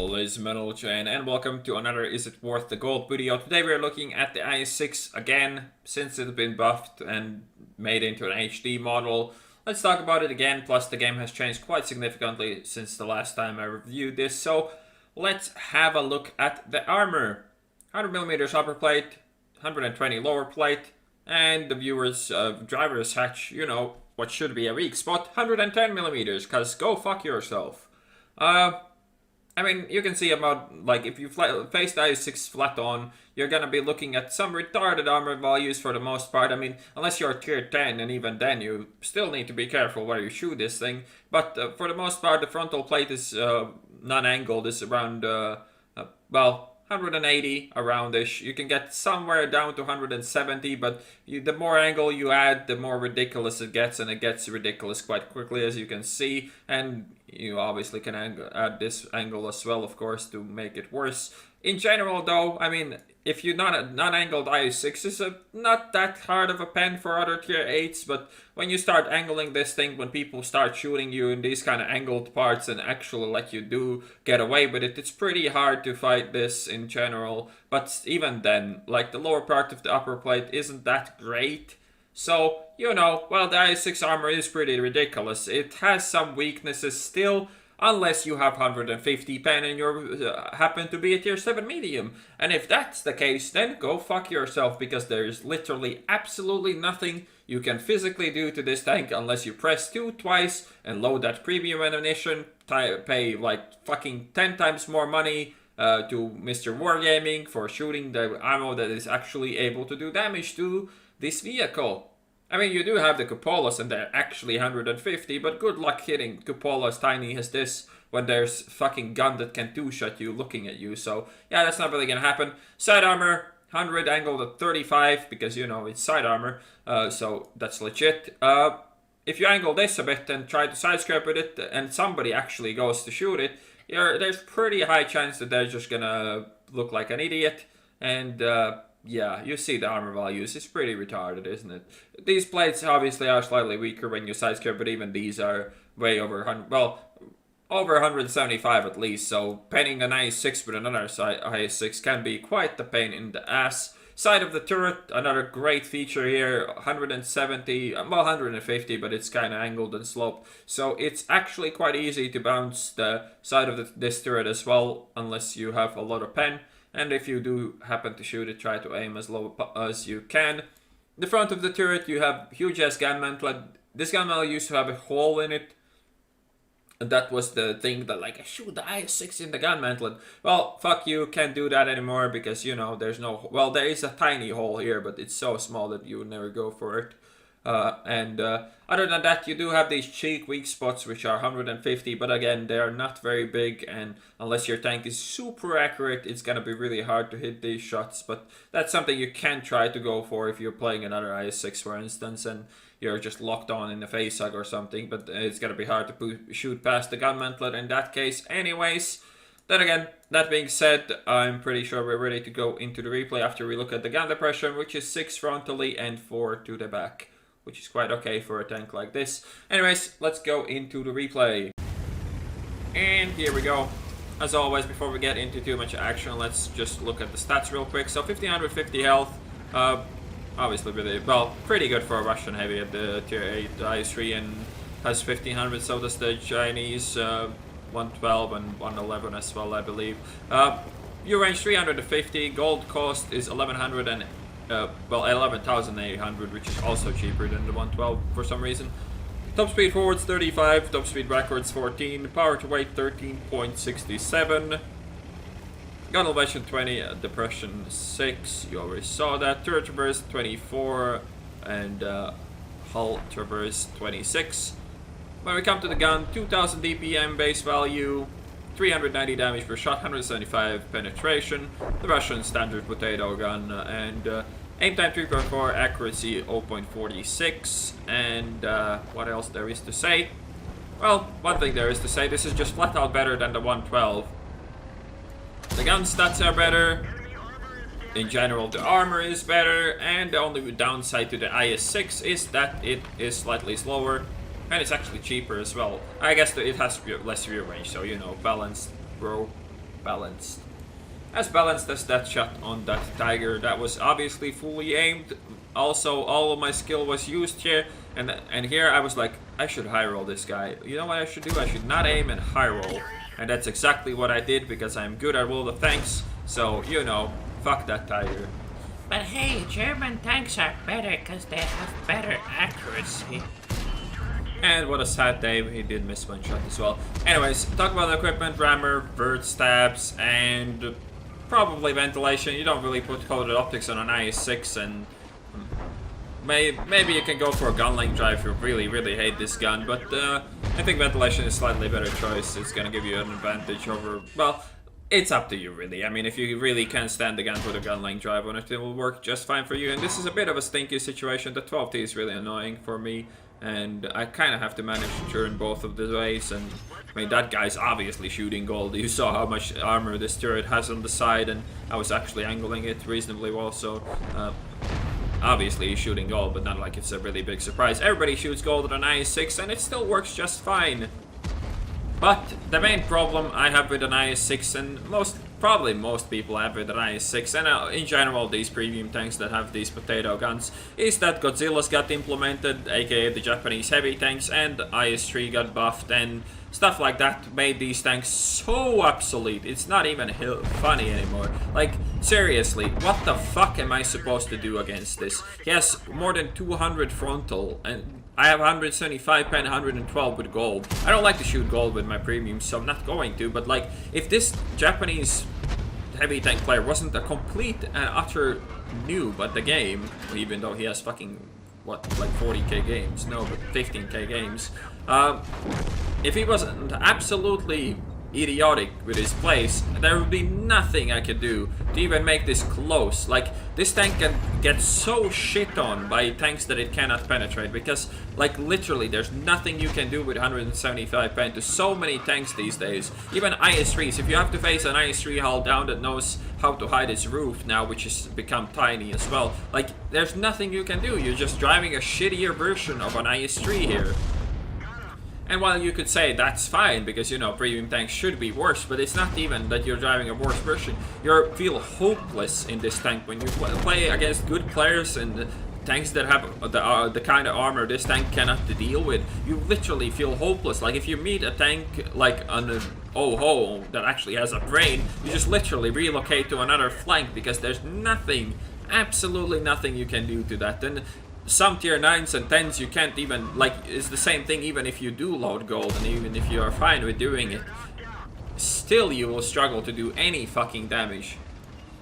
Hello ladies and gentlemen, and welcome to another Is It Worth the Gold video. Today we're looking at the IS-6 again, since it's been buffed and made into an HD model. Let's talk about it again, plus the game has changed quite significantly since the last time I reviewed this. So let's have a look at the armor. 100mm upper plate, 120 lower plate, and the viewer's driver's hatch, you know, what should be a weak spot, 110mm, because go fuck yourself. I mean, you can see about, like, if you face the IS-6 flat on, you're gonna be looking at some retarded armor values for the most part. I mean, unless you're tier 10, and even then you still need to be careful where you shoot this thing. But for the most part, the frontal plate is non-angled, is around, well, 180 around-ish. You can get somewhere down to 170, but the more angle you add, the more ridiculous it gets, and it gets ridiculous quite quickly, as you can see. And you obviously can add this angle as well, of course, to make it worse. In general, though, I mean, if you're not a non-angled IS-6 is not that hard of a pen for other tier 8s, but when you start angling this thing, when people start shooting you in these kind of angled parts and actually let you do get away with it, it's pretty hard to fight this in general. But even then, like, the lower part of the upper plate isn't that great. So, you know, well, the IS-6 armor is pretty ridiculous. It has some weaknesses still, unless you have 150 pen and you happen to be a tier 7 medium. And if that's the case, then go fuck yourself, because there's literally absolutely nothing you can physically do to this tank unless you press 2 twice and load that premium ammunition, pay like fucking 10 times more money to Mr. Wargaming for shooting the ammo that is actually able to do damage to this vehicle. I mean, you do have the cupolas and they're actually 150, but good luck hitting cupola as tiny as this when there's fucking gun that can two-shot you looking at you. So yeah, that's not really gonna happen. Side armor, 100 angled at 35, because, you know, it's side armor, so that's legit. If you angle this a bit and try to sidescrape with it, and somebody actually goes to shoot it, there's pretty high chance that they're just gonna look like an idiot. And yeah, you see the armor values. It's pretty retarded, isn't it? These plates obviously are slightly weaker when you sidescrape, but even these are way over 100, well, over 175 at least. So penning an IS-6 with another IS-6 can be quite the pain in the ass. Side of the turret, another great feature here, 170, well, 150, but it's kind of angled and sloped. So it's actually quite easy to bounce the side of this turret as well, unless you have a lot of pen. And if you do happen to shoot it, try to aim as low as you can. The front of the turret, you have huge ass gun mantle. This gun mantle used to have a hole in it. And that was the thing that, like, shoot the IS-6 in the gun mantle. Well, fuck you, can't do that anymore, because, you know, there's no, well, there is a tiny hole here, but it's so small that you would never go for it. Other than that, you do have these cheek weak spots, which are 150, but again, they are not very big, and unless your tank is super accurate, it's gonna be really hard to hit these shots. But that's something you can try to go for if you're playing another IS-6, for instance, and you're just locked on in a face hug or something, but it's gonna be hard to shoot past the gun mantlet in that case anyways. Then again, that being said, I'm pretty sure we're ready to go into the replay after we look at the gun depression, which is 6 frontally and 4 to the back, which is quite okay for a tank like this. Anyways, let's go into the replay. And here we go. As always, before we get into too much action, let's just look at the stats real quick. So 1550 health, obviously really, well, pretty good for a Russian heavy at the tier 8 IS-3, and has 1500, so does the Chinese 112 and 111 as well, I believe. Your range 350, gold cost is 1100 and well, 11,800, which is also cheaper than the 112 for some reason. Top speed forwards 35, top speed backwards 14, power to weight 13.67, gun elevation 20, depression 6, you already saw that, turret traverse 24, and hull traverse 26. When we come to the gun, 2000 DPM base value, 390 damage per shot, 175 penetration, the Russian standard potato gun, and aim time 3.4, accuracy 0.46, and what else there is to say? Well, one thing there is to say, this is just flat out better than the 112. The gun stats are better, in general the armor is better, and the only downside to the IS-6 is that it is slightly slower. And it's actually cheaper as well. I guess that it has less rear range, so, you know, balanced, bro. balanced. As balanced as that shot on that Tiger. That was obviously fully aimed. Also, all of my skill was used here. And here I was like, I should high roll this guy. You know what I should do? I should not aim and high roll. And that's exactly what I did because I'm good at all the tanks. So, you know, fuck that Tiger. But hey, German tanks are better because they have better accuracy. And what a sad day, he did miss one shot as well. Anyways, talk about the equipment, rammer, bird stabs, and probably ventilation. You don't really put coated optics on an IS-6, and maybe you can go for a gun length drive if you really, really hate this gun, but I think ventilation is a slightly better choice. It's gonna give you an advantage over, well, it's up to you really. I mean, if you really can't stand the gun with a gun length drive on it, it will work just fine for you. And this is a bit of a stinky situation. The 12T is really annoying for me, and I kind of have to manage to turn both of the ways. And I mean, that guy's obviously shooting gold. You saw how much armor this turret has on the side, and I was actually angling it reasonably well, so obviously he's shooting gold, but not like it's a really big surprise. Everybody shoots gold on an IS-6, and it still works just fine. But the main problem I have with an IS-6, and probably most people have with an IS-6, and in general these premium tanks that have these potato guns, is that Godzilla's got implemented, aka the Japanese heavy tanks, and IS-3 got buffed, and stuff like that made these tanks so obsolete. It's not even funny anymore. Like, seriously, what the fuck am I supposed to do against this? He has more than 200 frontal, and I have 175 pen, 112 with gold. I don't like to shoot gold with my premium, so I'm not going to, but like, if this Japanese heavy tank player wasn't a complete and utter noob at the game, even though he has fucking, what, like 40k games? No, but 15k games. If he wasn't absolutely idiotic with his plays, there would be nothing I could do to even make this close. Like, this tank can get so shit on by tanks that it cannot penetrate, because like literally there's nothing you can do with 175 pen to so many tanks these days. Even IS-3s, if you have to face an IS-3 hull down that knows how to hide its roof now, which has become tiny as well, like there's nothing you can do. You're just driving a shittier version of an IS-3 here. And while you could say that's fine, because, you know, premium tanks should be worse, but it's not even that you're driving a worse version. You feel hopeless in this tank when you play against good players and tanks that have the kind of armor this tank cannot deal with. You literally feel hopeless. Like, if you meet a tank like an Oh-Ho that actually has a brain, you just literally relocate to another flank, because there's nothing, absolutely nothing you can do to that. And some tier 9s and 10s you can't even, like, it's the same thing even if you do load gold, and even if you are fine with doing it, still you will struggle to do any fucking damage.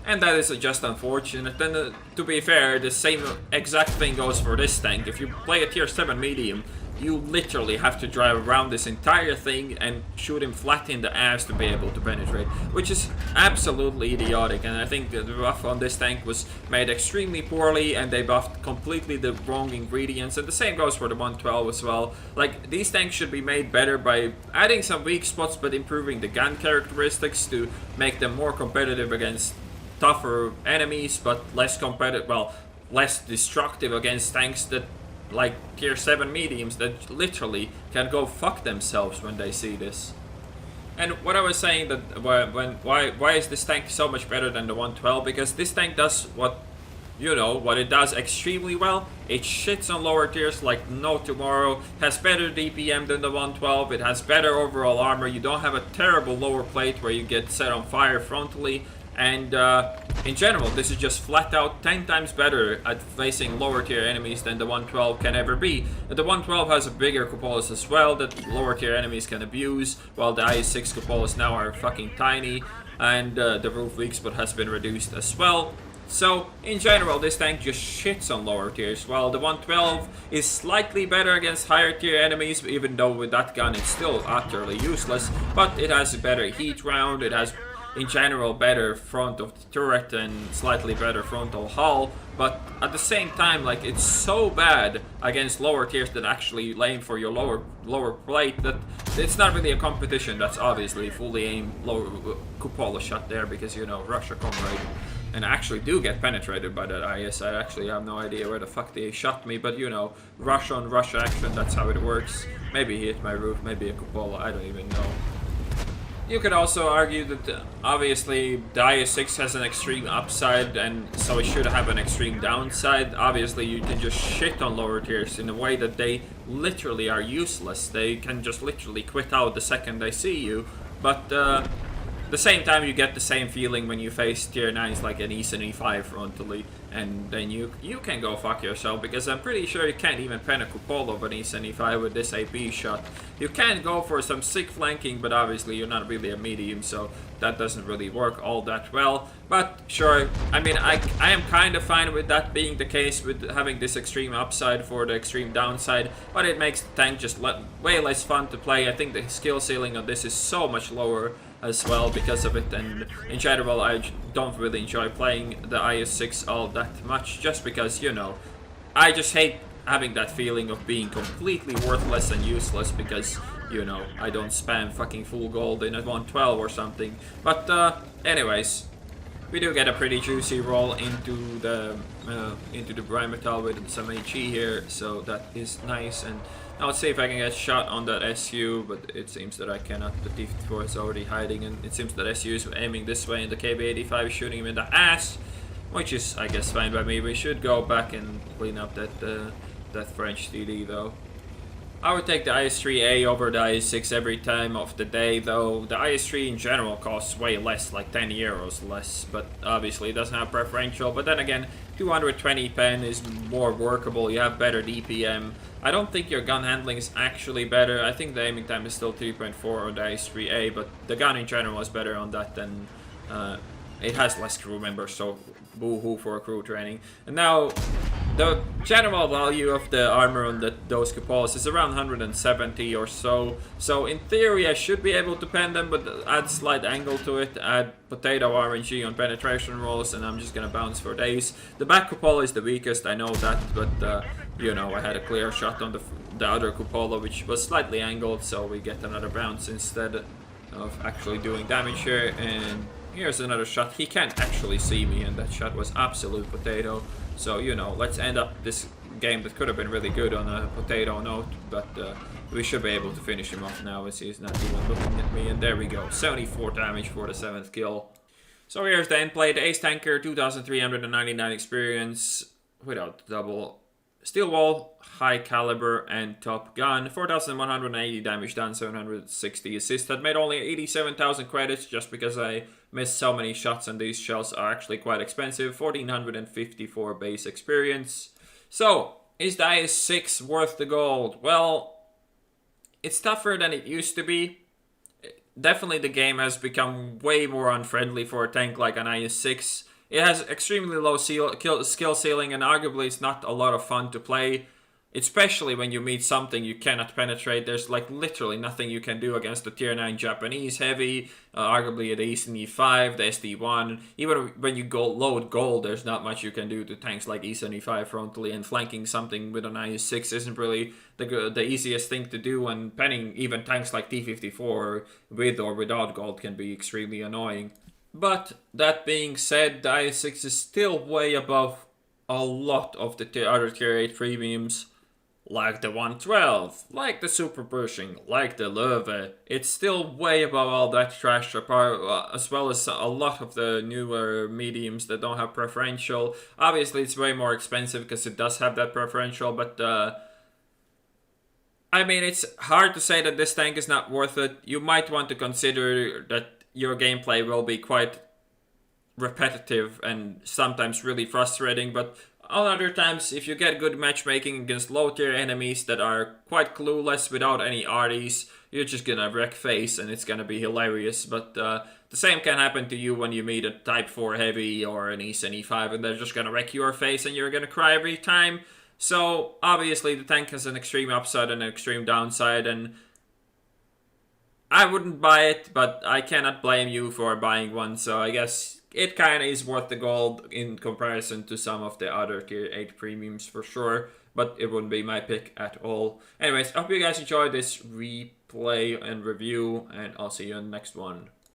And that is just unfortunate. And to be fair, the same exact thing goes for this tank. If you play a tier 7 medium, you literally have to drive around this entire thing and shoot him flat in the ass to be able to penetrate, which is absolutely idiotic. And I think the buff on this tank was made extremely poorly, and they buffed completely the wrong ingredients, and the same goes for the 112 as well. Like, these tanks should be made better by adding some weak spots, but improving the gun characteristics to make them more competitive against tougher enemies, but less competitive, well, less destructive against tanks that, like tier 7 mediums, that literally can go fuck themselves when they see this. And what I was saying, that why is this tank so much better than the 112? Because this tank does what, you know, what it does extremely well. It shits on lower tiers like no tomorrow. Has better DPM than the 112. It has better overall armor. You don't have a terrible lower plate where you get set on fire frontally. And in general, this is just flat out 10 times better at facing lower tier enemies than the 112 can ever be. The 112 has a bigger cupolas as well that lower tier enemies can abuse, while the IS-6 cupolas now are fucking tiny, and the roof weak spot has been reduced as well. So, in general, this tank just shits on lower tiers, while the 112 is slightly better against higher tier enemies, even though with that gun it's still utterly useless, but it has a better heat round, it has in general better front of the turret and slightly better frontal hull, but at the same time, like, it's so bad against lower tiers that actually aim for your lower plate that it's not really a competition. That's obviously fully aimed lower cupola shot there, because, you know, Russia comrade, and I actually do get penetrated by that IS. I actually have no idea where the fuck they shot me, but, you know, Russia on Russia action, that's how it works. Maybe he hit my roof, maybe a cupola, I don't even know. You could also argue that obviously the IS-6 has an extreme upside, and so it should have an extreme downside. Obviously, you can just shit on lower tiers in a way that they literally are useless. They can just literally quit out the second they see you. But the same time, you get the same feeling when you face tier 9s like an E-Sin E5 frontally, and then you can go fuck yourself, because I'm pretty sure you can't even pen a cupola of an E-Sin E5 with this AP shot. You can go for some sick flanking, but obviously you're not really a medium, so that doesn't really work all that well. But sure, I mean, I am kind of fine with that being the case, with having this extreme upside for the extreme downside, but it makes the tank just way less fun to play. I think the skill ceiling on this is so much lower as well because of it, and in general I don't really enjoy playing the IS-6 all that much, just because, you know, I just hate having that feeling of being completely worthless and useless because, you know, I don't spam fucking full gold in a 112 or something. But anyways, we do get a pretty juicy roll into the Brimetal with some HE here, so that is nice. And now let's see if I can get shot on that SU, but it seems that I cannot. The T-54 is already hiding, and it seems that SU is aiming this way, and the KB-85 is shooting him in the ass, which is, I guess, fine by me. We should go back and clean up that French TD, though. I would take the IS-3A over the IS-6 every time of the day, though. The IS-3 in general costs way less, like 10 euros less, but obviously it doesn't have preferential. But then again, 220 pen is more workable, you have better DPM. I don't think your gun handling is actually better. I think the aiming time is still 3.4 on the IS-3A, but the gun in general is better on that than... it has less crew members, so boo-hoo for crew training. And now, the general value of the armor on those cupolas is around 170 or so. So in theory I should be able to pen them, but add slight angle to it, add potato RNG on penetration rolls, and I'm just gonna bounce for days. The back cupola is the weakest, I know that, but you know, I had a clear shot on the other cupola, which was slightly angled, so we get another bounce instead of actually doing damage here. And here's another shot. He can't actually see me, and that shot was absolute potato. So, you know, let's end up this game that could have been really good on a potato note, but we should be able to finish him off now as he's not even looking at me. And there we go, 74 damage for the 7th kill. So here's the end play. The Ace Tanker, 2,399 experience without double. Steel Wall, High Caliber, and Top Gun. 4,180 damage done, 760 assists. That made only 87,000 credits just because I missed so many shots, and these shells are actually quite expensive. 1,454 base experience. So, is the IS-6 worth the gold? Well, it's tougher than it used to be. Definitely the game has become way more unfriendly for a tank like an IS-6. It has extremely low skill ceiling, and arguably it's not a lot of fun to play. Especially when you meet something you cannot penetrate. There's like literally nothing you can do against the tier 9 Japanese heavy, arguably the E-Sin E5, the SD1. Even when you go load gold, there's not much you can do to tanks like E-Sin E5 frontally, and flanking something with an IS-6 isn't really the easiest thing to do, and penning even tanks like T-54 with or without gold can be extremely annoying. But that being said, the IS-6 is still way above a lot of the other tier 8 premiums, like the 112, like the Super Pershing, like the Löwe. It's still way above all that trash, as well as a lot of the newer mediums that don't have preferential. Obviously, it's way more expensive because it does have that preferential, but I mean, it's hard to say that this tank is not worth it. You might want to consider that your gameplay will be quite repetitive and sometimes really frustrating, but on other times, if you get good matchmaking against low tier enemies that are quite clueless without any RDs, you're just gonna wreck face and it's gonna be hilarious. But the same can happen to you when you meet a Type 4 heavy or an E-Sin E5, and they're just gonna wreck your face and you're gonna cry every time. So obviously the tank has an extreme upside and an extreme downside, and I wouldn't buy it, but I cannot blame you for buying one, so I guess it kind of is worth the gold in comparison to some of the other tier 8 premiums for sure, but it wouldn't be my pick at all. Anyways, I hope you guys enjoyed this replay and review, and I'll see you in the next one.